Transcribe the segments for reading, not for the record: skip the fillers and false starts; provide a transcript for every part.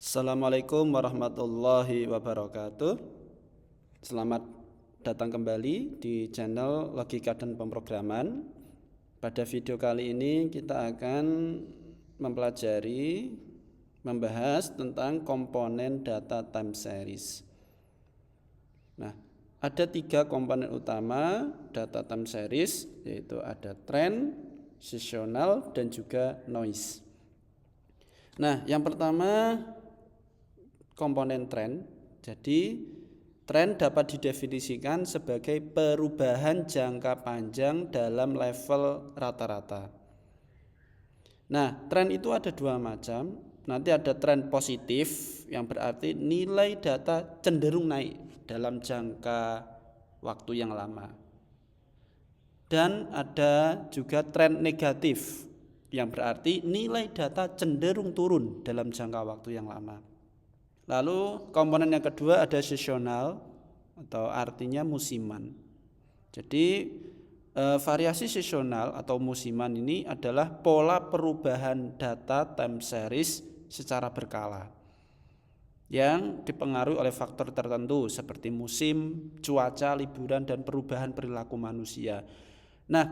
Assalamualaikum warahmatullahi wabarakatuh. Selamat datang kembali di channel Logika dan Pemrograman. Pada video kali ini kita akan membahas tentang komponen data time series. Nah, ada 3 komponen utama data time series, yaitu ada trend, seasonal, dan juga noise. Nah, yang pertama komponen trend. Jadi trend dapat didefinisikan sebagai perubahan jangka panjang dalam level rata-rata. Nah, tren itu ada 2 macam. Nanti ada tren positif yang berarti nilai data cenderung naik dalam jangka waktu yang lama. Dan ada juga tren negatif yang berarti nilai data cenderung turun dalam jangka waktu yang lama. Lalu komponen yang kedua ada seasonal atau artinya musiman. Jadi variasi seasonal atau musiman ini adalah pola perubahan data time series secara berkala yang dipengaruhi oleh faktor tertentu seperti musim, cuaca, liburan, dan perubahan perilaku manusia. Nah,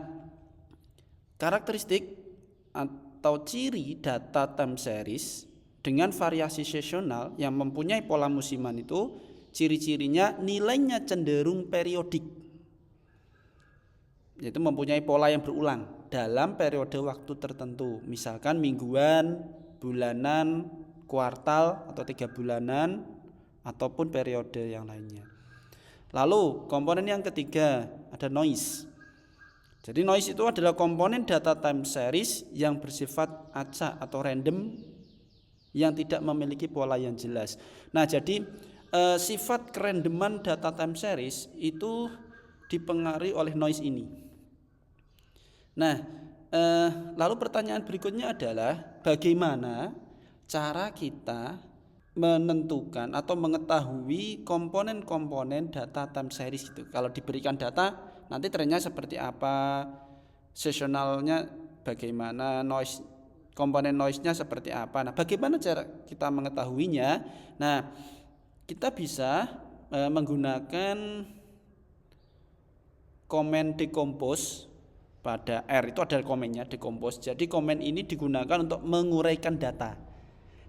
karakteristik atau ciri data time series dengan variasi seasonal yang mempunyai pola musiman itu ciri-cirinya nilainya cenderung periodik, yaitu mempunyai pola yang berulang dalam periode waktu tertentu, misalkan mingguan, bulanan, kuartal atau 3 bulanan ataupun periode yang lainnya. Lalu komponen yang ketiga ada noise. Jadi noise itu adalah komponen data time series yang bersifat acak atau random yang tidak memiliki pola yang jelas. Nah, jadi sifat kerandoman data time series itu dipengaruhi oleh noise ini. Nah, lalu pertanyaan berikutnya adalah bagaimana cara kita menentukan atau mengetahui komponen-komponen data time series itu. Kalau diberikan data, nanti trennya seperti apa, seasonalnya bagaimana, komponen noise-nya seperti apa. Nah, bagaimana cara kita mengetahuinya? Nah, kita bisa menggunakan komen decompose pada R, itu adalah komennya decompose. Jadi komen ini digunakan untuk menguraikan data.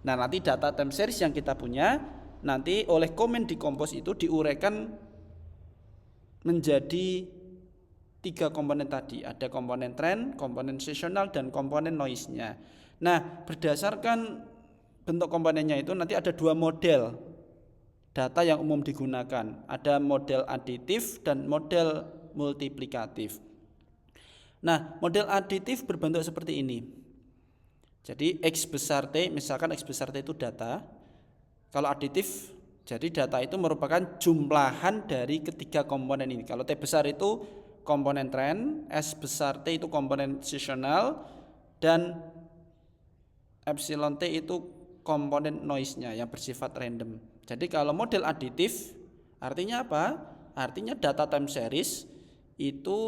Nah, nanti data time series yang kita punya nanti oleh komen decompose itu diuraikan menjadi 3 komponen tadi. Ada komponen trend, komponen seasonal, dan komponen noise-nya. Nah, berdasarkan bentuk komponennya itu nanti ada 2 model data yang umum digunakan. Ada model aditif dan model multiplikatif. Nah, model aditif berbentuk seperti ini. Jadi X besar T, misalkan X besar T itu data. Kalau aditif, jadi data itu merupakan jumlahan dari ketiga komponen ini. Kalau T besar itu komponen trend, S besar T itu komponen seasonal, dan epsilon T itu komponen noise-nya yang bersifat random. Jadi kalau model aditif artinya apa? Artinya data time series itu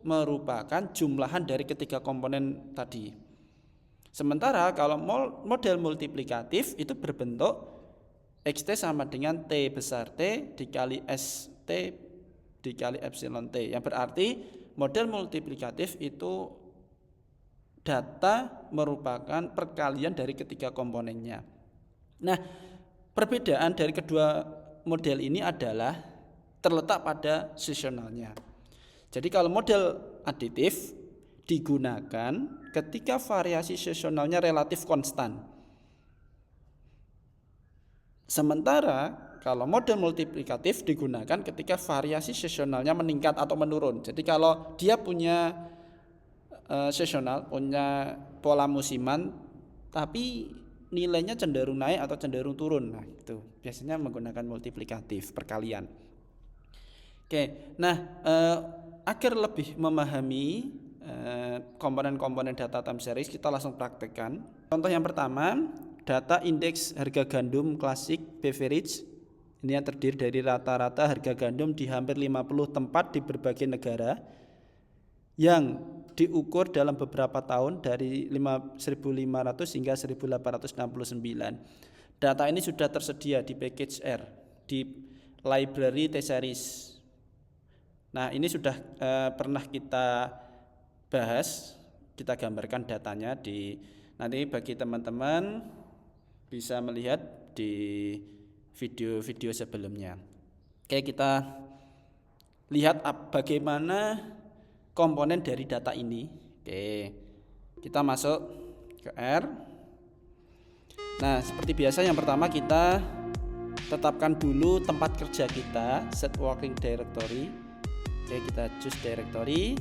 merupakan jumlahan dari ketiga komponen tadi. Sementara kalau model multiplikatif itu berbentuk XT sama dengan T besar T dikali ST dikali epsilon T, yang berarti model multiplikatif itu data merupakan perkalian dari ketiga komponennya. Nah, perbedaan dari kedua model ini adalah terletak pada seasonalnya. Jadi kalau model aditif digunakan ketika variasi seasonalnya relatif konstan. Sementara kalau model multiplikatif digunakan ketika variasi seasonalnya meningkat atau menurun. Jadi kalau dia punya seasonal, punya pola musiman, tapi nilainya cenderung naik atau cenderung turun. Nah, itu biasanya menggunakan multiplikatif, perkalian. Oke, nah agar lebih memahami komponen-komponen data time series, kita langsung praktekkan. Contoh yang pertama, data indeks harga gandum klasik beverage. Ini yang terdiri dari rata-rata harga gandum di hampir 50 tempat di berbagai negara yang diukur dalam beberapa tahun dari 1500 hingga 1869. Data ini sudah tersedia di package R, di library T-series. Nah, ini sudah pernah kita bahas, kita gambarkan datanya nanti bagi teman-teman bisa melihat di video-video sebelumnya. Oke, kita lihat bagaimana komponen dari data ini. Oke, kita masuk ke R. Nah, seperti biasa yang pertama kita tetapkan dulu tempat kerja kita, set working directory. Oke, kita choose directory.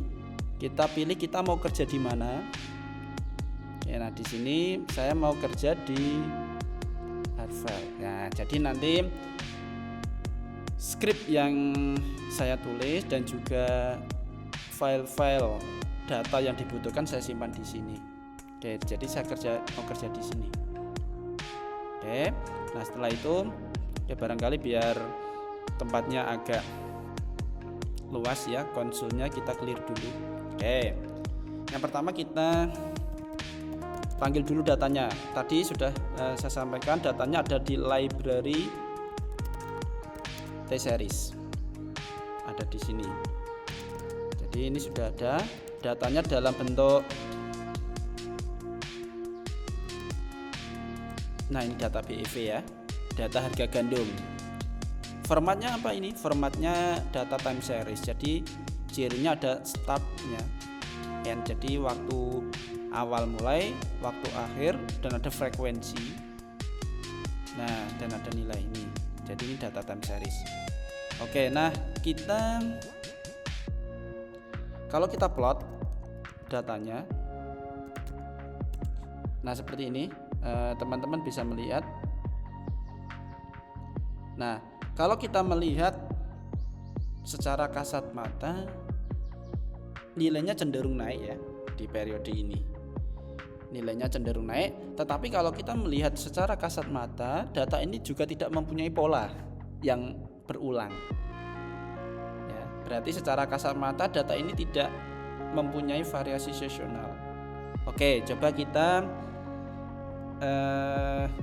Kita pilih kita mau kerja di mana. Oke, nah di sini saya mau kerja di hardfile. Nah, jadi nanti script yang saya tulis dan juga file-file data yang dibutuhkan saya simpan di sini. Oke, jadi saya mau kerja di sini. Oke, nah setelah itu ya barangkali biar tempatnya agak luas ya, konsolnya kita clear dulu. Oke, yang pertama kita panggil dulu datanya. Tadi sudah saya sampaikan datanya ada di library T-series, ada di sini. Jadi ini sudah ada datanya dalam bentuk, nah ini data BEV ya, data harga gandum. Formatnya apa ini? Formatnya data time series. Jadi cirinya ada startnya, and jadi waktu awal mulai, waktu akhir, dan ada frekuensi. Nah, dan ada nilai ini. Jadi ini data time series. Oke, nah kalau kita plot datanya, nah seperti ini, teman-teman bisa melihat. Nah, kalau kita melihat secara kasat mata, nilainya cenderung naik ya di periode ini. Nilainya cenderung naik, tetapi kalau kita melihat secara kasat mata, data ini juga tidak mempunyai pola yang berulang. Ya, berarti secara kasat mata data ini tidak mempunyai variasi seasonal. Oke, coba kita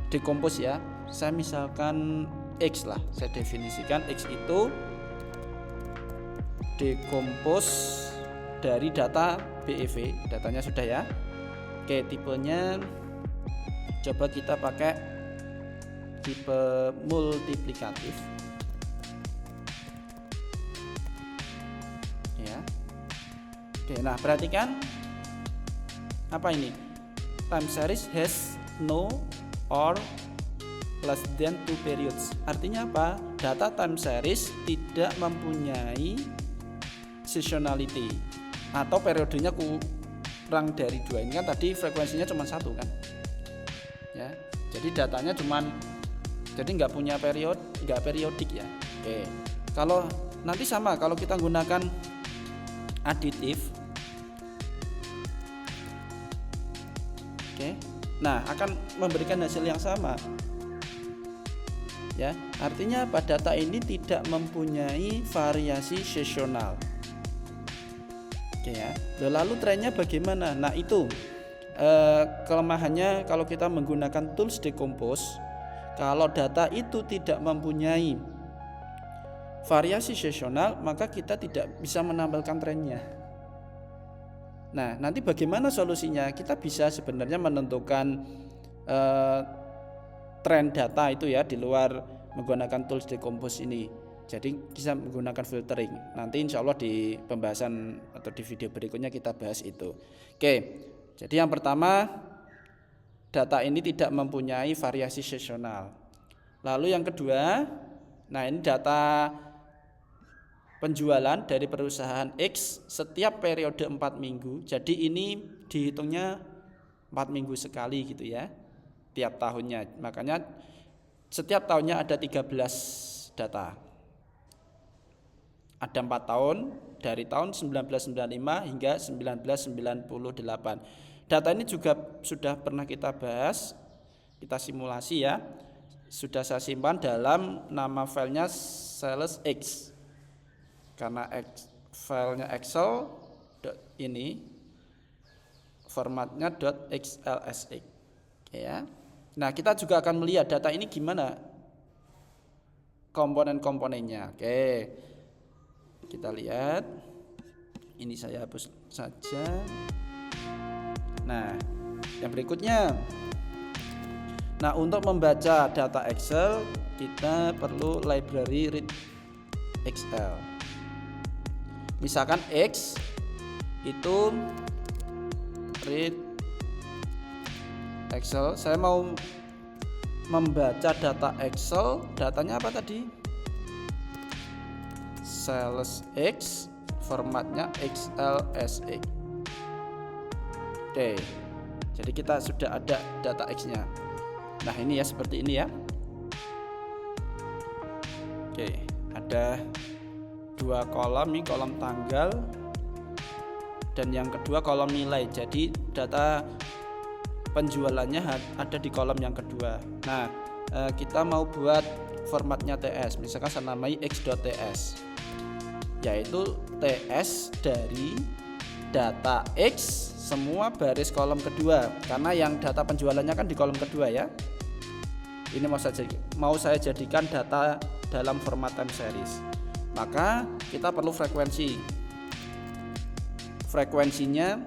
dekompos ya. Saya misalkan X lah, saya definisikan X itu dekompos dari data BEV, datanya sudah ya. Oke, tipenya coba kita pakai tipe multiplikatif ya. Oke, nah perhatikan apa ini, time series has no or less than 2 periods. Artinya apa? Data time series tidak mempunyai seasonality atau periodenya kurang dari 2. Ini kan tadi frekuensinya cuma 1 kan ya, jadi datanya jadi nggak punya nggak periodik ya. Oke, kalau nanti sama kalau kita gunakan aditif, oke, nah akan memberikan hasil yang sama ya. Artinya apa? Data ini tidak mempunyai variasi seasonal. Oke ya. Lalu trennya bagaimana? Nah itu kelemahannya kalau kita menggunakan tools decompose. Kalau data itu tidak mempunyai variasi seasonal, maka kita tidak bisa menampilkan trennya. Nah, nanti bagaimana solusinya? Kita bisa sebenarnya menentukan tren data itu ya di luar menggunakan tools decompose ini. Jadi bisa menggunakan filtering. Nanti insya Allah di pembahasan atau di video berikutnya kita bahas itu. Oke, jadi yang pertama, data ini tidak mempunyai variasi seasonal. Lalu yang kedua, nah ini data penjualan dari perusahaan X setiap periode 4 minggu. Jadi ini dihitungnya 4 minggu sekali gitu ya, tiap tahunnya. Makanya setiap tahunnya ada 13 data. Ada 4 tahun, dari tahun 1995 hingga 1998. Data ini juga sudah pernah kita bahas, kita simulasi ya. Sudah saya simpan dalam nama filenya sales X. Karena filenya Excel ini formatnya .xlsx. Oke ya. Nah, kita juga akan melihat data ini gimana komponen-komponennya. Oke, kita lihat. Ini saya hapus saja. Nah, yang berikutnya. Nah, untuk membaca data Excel kita perlu library read Excel. Misalkan X itu read Excel. Saya mau membaca data Excel. Datanya apa tadi? Sales X, formatnya XLSX. Oke, jadi kita sudah ada data X-nya. Nah, ini ya, seperti ini ya. Oke, ada 2 kolom, ini kolom tanggal dan yang kedua kolom nilai. Jadi data penjualannya ada di kolom yang kedua. Nah, kita mau buat formatnya TS, misalkan saya namai x.ts, yaitu TS dari data X semua baris kolom kedua, karena yang data penjualannya kan di kolom kedua ya. Ini mau saya jadikan data dalam format time series. Maka kita perlu frekuensi. Frekuensinya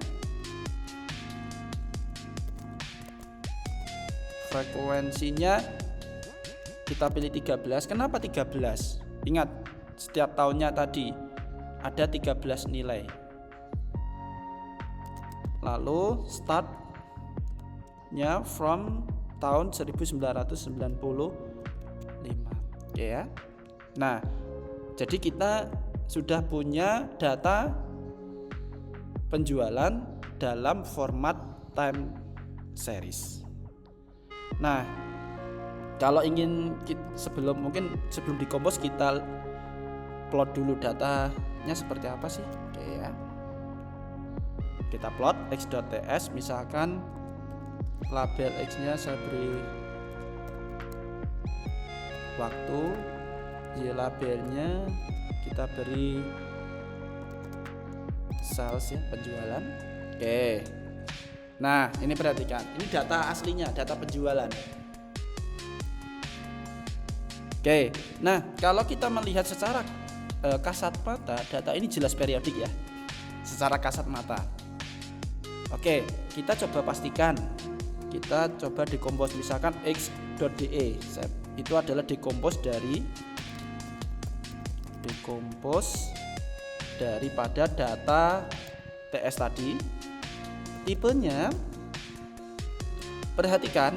kita pilih 13. Kenapa 13? Ingat, setiap tahunnya tadi ada 13 nilai. Lalu startnya from tahun 1995. Oke ya. Nah, jadi kita sudah punya data penjualan dalam format time series. Nah, kalau ingin sebelum dikompos kita plot dulu datanya seperti apa sih. Oke ya. Kita plot x.ts, misalkan label X-nya saya beri waktu, di labelnya kita beri sales ya, penjualan. Oke. Nah, ini perhatikan, ini data aslinya, data penjualan. Oke. Nah, kalau kita melihat secara kasat mata, data ini jelas periodik ya, secara kasat mata. Oke, kita coba pastikan. Kita coba dekompos, misalkan x.de itu adalah dekompos daripada data TS tadi. Tipenya, perhatikan,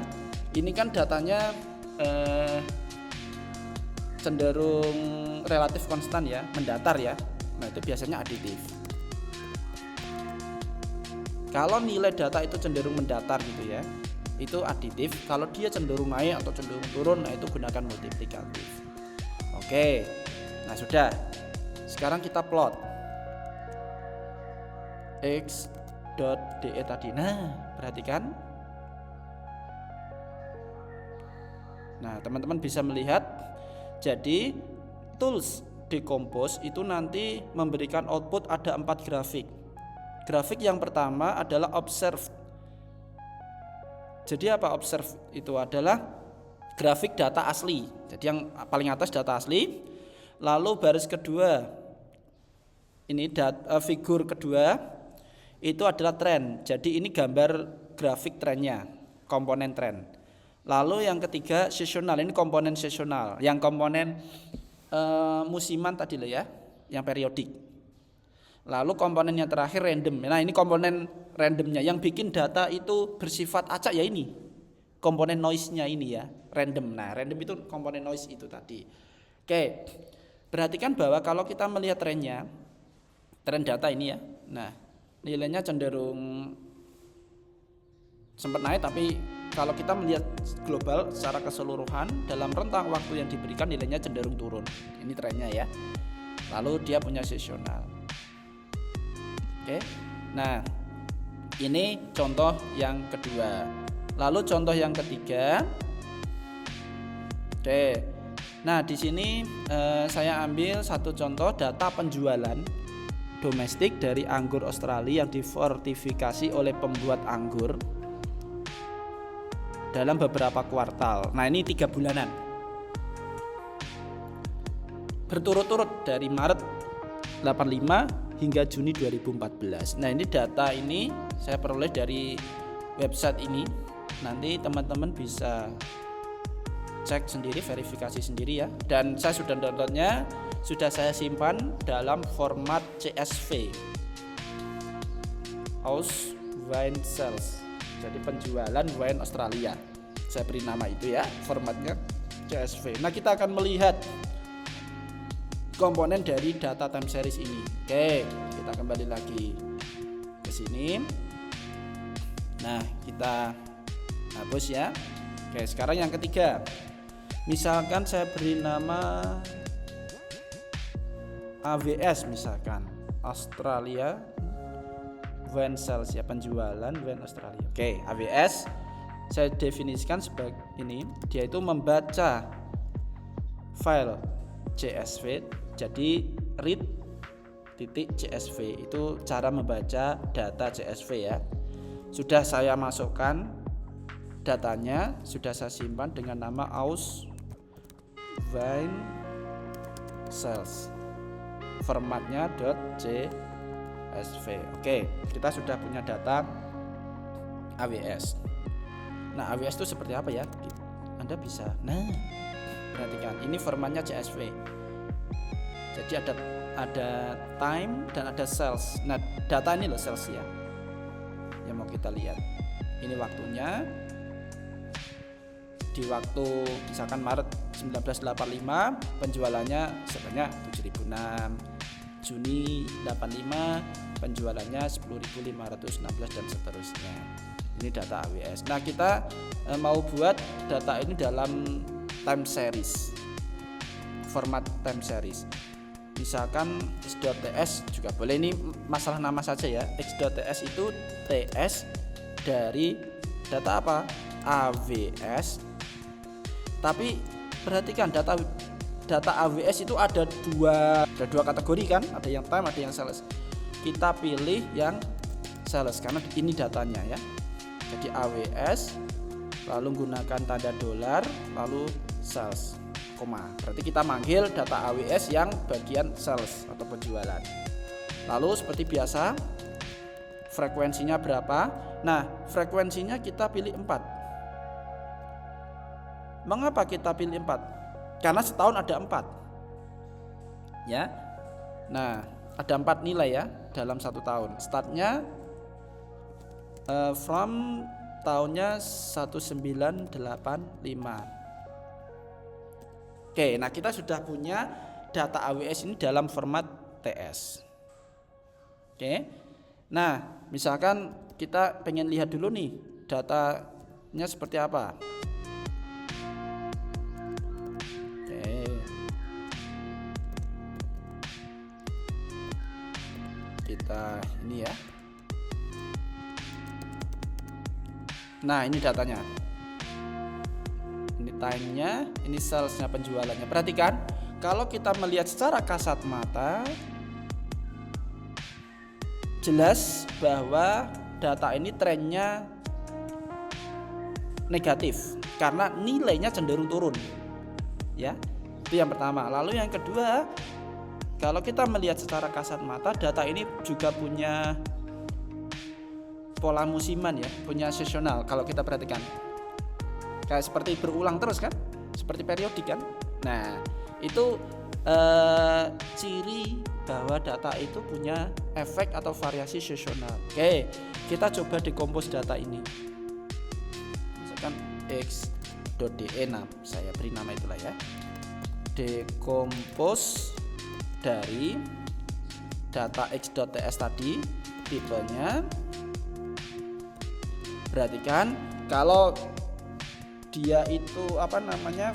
ini kan datanya cenderung relatif konstan ya, mendatar ya. Nah, itu biasanya aditif. Kalau nilai data itu cenderung mendatar gitu ya, itu aditif. Kalau dia cenderung naik atau cenderung turun, nah itu gunakan multiplikatif. Oke, nah sudah. Sekarang kita plot x.de tadi. Nah, perhatikan. Nah, teman-teman bisa melihat. Jadi tools decompose itu nanti memberikan output ada 4 grafik. Grafik yang pertama adalah observe. Jadi apa observe? Itu adalah grafik data asli. Jadi yang paling atas data asli. Lalu baris kedua, ini figur kedua itu adalah tren. Jadi ini gambar grafik trennya, komponen tren. Lalu yang ketiga seasonal, ini komponen seasonal. Yang komponen musiman tadi loh ya, yang periodik. Lalu komponen yang terakhir random. Nah, ini komponen randomnya yang bikin data itu bersifat acak ya, ini komponen noise-nya ini ya, random. Nah, random itu komponen noise itu tadi. Oke, perhatikan bahwa kalau kita melihat trennya, tren data ini ya, nah nilainya cenderung sempat naik, tapi kalau kita melihat global secara keseluruhan dalam rentang waktu yang diberikan nilainya cenderung turun. Ini trennya ya. Lalu dia punya seasonal. Oke. Nah, ini contoh yang kedua. Lalu contoh yang ketiga. Oke. Nah, di sini saya ambil satu contoh data penjualan domestik dari anggur Australia yang difortifikasi oleh pembuat anggur. dalam beberapa kuartal. Nah, ini 3 bulanan berturut-turut dari Maret 85 hingga Juni 2014. Nah, ini data ini saya peroleh dari website ini. Nanti teman-teman bisa cek sendiri, verifikasi sendiri ya. Dan saya sudah downloadnya, sudah saya simpan dalam format CSV, Aus Wine Sales. Jadi penjualan wine Australia. Saya beri nama itu ya, formatnya CSV. Nah, kita akan melihat komponen dari data time series ini. Oke, kita kembali lagi ke sini. Nah, kita hapus ya. Oke, sekarang yang ketiga. Misalkan saya beri nama AWS, misalkan Australia Wine Sales ya, penjualan wine Australia. Oke, AWS saya definisikan sebagai ini, dia itu membaca file CSV. Jadi read .csv itu cara membaca data CSV ya. Sudah saya masukkan datanya, sudah saya simpan dengan nama Aus Wine Sales. Formatnya .csv. Oke, kita sudah punya data AWS. Nah, AWS itu seperti apa ya? Anda bisa. Nah, perhatikan, ini formatnya CSV. Jadi ada time dan ada sales. Nah, data ini loh sales ya, yang mau kita lihat. Ini waktunya di waktu misalkan Maret 1985 penjualannya sebanyak 7.006, Juni 85 penjualannya 10.516 dan seterusnya. Ini data AWS. Nah, kita mau buat data ini dalam time series, format time series. Misalkan x.ts juga boleh, ini masalah nama saja ya. X.ts itu ts dari data apa? AWS. Tapi perhatikan data AWS itu ada dua kategori kan, ada yang time, ada yang sales. Kita pilih yang sales karena ini datanya ya. Jadi AWS lalu gunakan tanda dolar lalu sales. Berarti kita manggil data AWS yang bagian sales atau penjualan. Lalu seperti biasa, frekuensinya berapa? Nah, frekuensinya kita pilih 4. Mengapa kita pilih 4? Karena setahun ada 4 ya. Nah, ada 4 nilai ya dalam 1 tahun. Startnya from tahunnya 1985. Oke, nah kita sudah punya data AWS ini dalam format TS. Oke, nah misalkan kita pengen lihat dulu nih datanya seperti apa. Oke, kita ini ya. Nah, ini datanya. Ini time-nya, ini sales-nya, penjualannya. Perhatikan, kalau kita melihat secara kasat mata, jelas bahwa data ini trennya negatif karena nilainya cenderung turun. Ya, itu yang pertama. Lalu yang kedua, kalau kita melihat secara kasat mata, data ini juga punya pola musiman ya, punya seasonal. Kalau kita perhatikan, kayak seperti berulang terus kan, seperti periodik kan. Nah, itu ciri bahwa data itu punya efek atau variasi seasonal. Oke, kita coba dekompos data ini. Misalkan x.de, nah saya beri nama itulah ya. Dekompos dari data x.ts tadi, tipenya. Perhatikan, kalau dia itu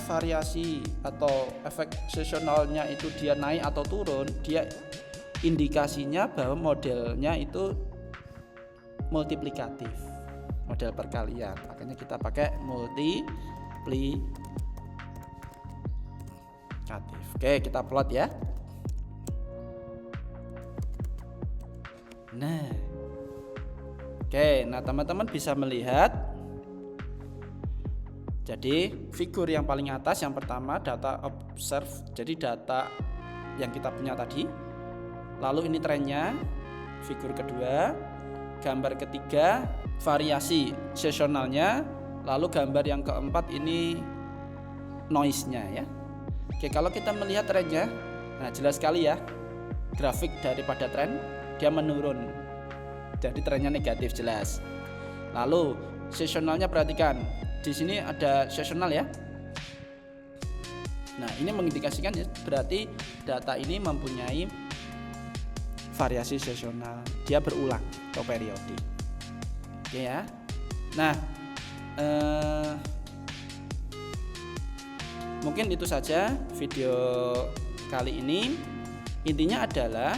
variasi atau efek seasonalnya itu dia naik atau turun, dia indikasinya bahwa modelnya itu multiplikatif, model perkalian. Makanya kita pakai multiplikatif. Oke, kita plot ya. Nah, oke, nah teman-teman bisa melihat Jadi figur yang paling atas yang pertama data observe, jadi data yang kita punya tadi. Lalu ini trennya, figur kedua. Gambar ketiga variasi seasonalnya. Lalu gambar yang keempat ini noise-nya ya. Oke, kalau kita melihat trennya, nah jelas sekali ya, grafik daripada tren dia menurun. Jadi trennya negatif jelas. Lalu seasonalnya perhatikan. Di sini ada seasonal ya. Nah, ini mengindikasikan ya, berarti data ini mempunyai variasi seasonal. Dia berulang atau periodik. Oke ya. Nah, mungkin itu saja video kali ini. Intinya adalah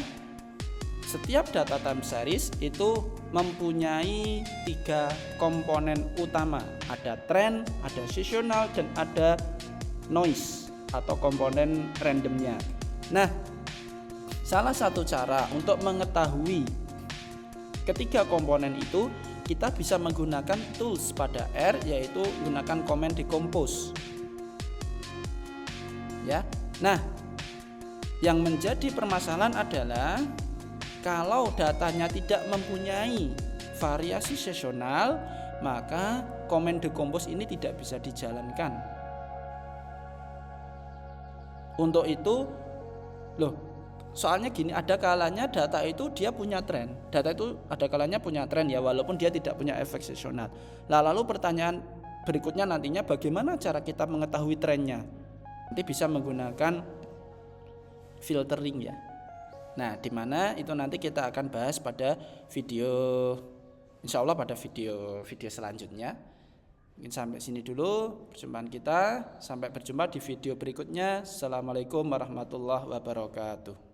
setiap data time series itu mempunyai 3 komponen utama. Ada trend, ada seasonal, dan ada noise atau komponen randomnya. Nah, salah satu cara untuk mengetahui ketiga komponen itu, kita bisa menggunakan tools pada R, yaitu menggunakan command decompose. Ya. Nah, yang menjadi permasalahan adalah kalau datanya tidak mempunyai variasi seasonal, maka command decompose ini tidak bisa dijalankan. Untuk itu, soalnya gini, ada kalanya data itu dia punya tren. Data itu ada kalanya punya tren ya, walaupun dia tidak punya efek seasonal. Lalu pertanyaan berikutnya nantinya, bagaimana cara kita mengetahui trennya? Nanti bisa menggunakan filtering ya. Nah, di mana itu nanti kita akan bahas pada video, insya Allah pada video selanjutnya. Mungkin sampai sini dulu perjumpaan kita. Sampai berjumpa di video berikutnya. Assalamualaikum warahmatullahi wabarakatuh.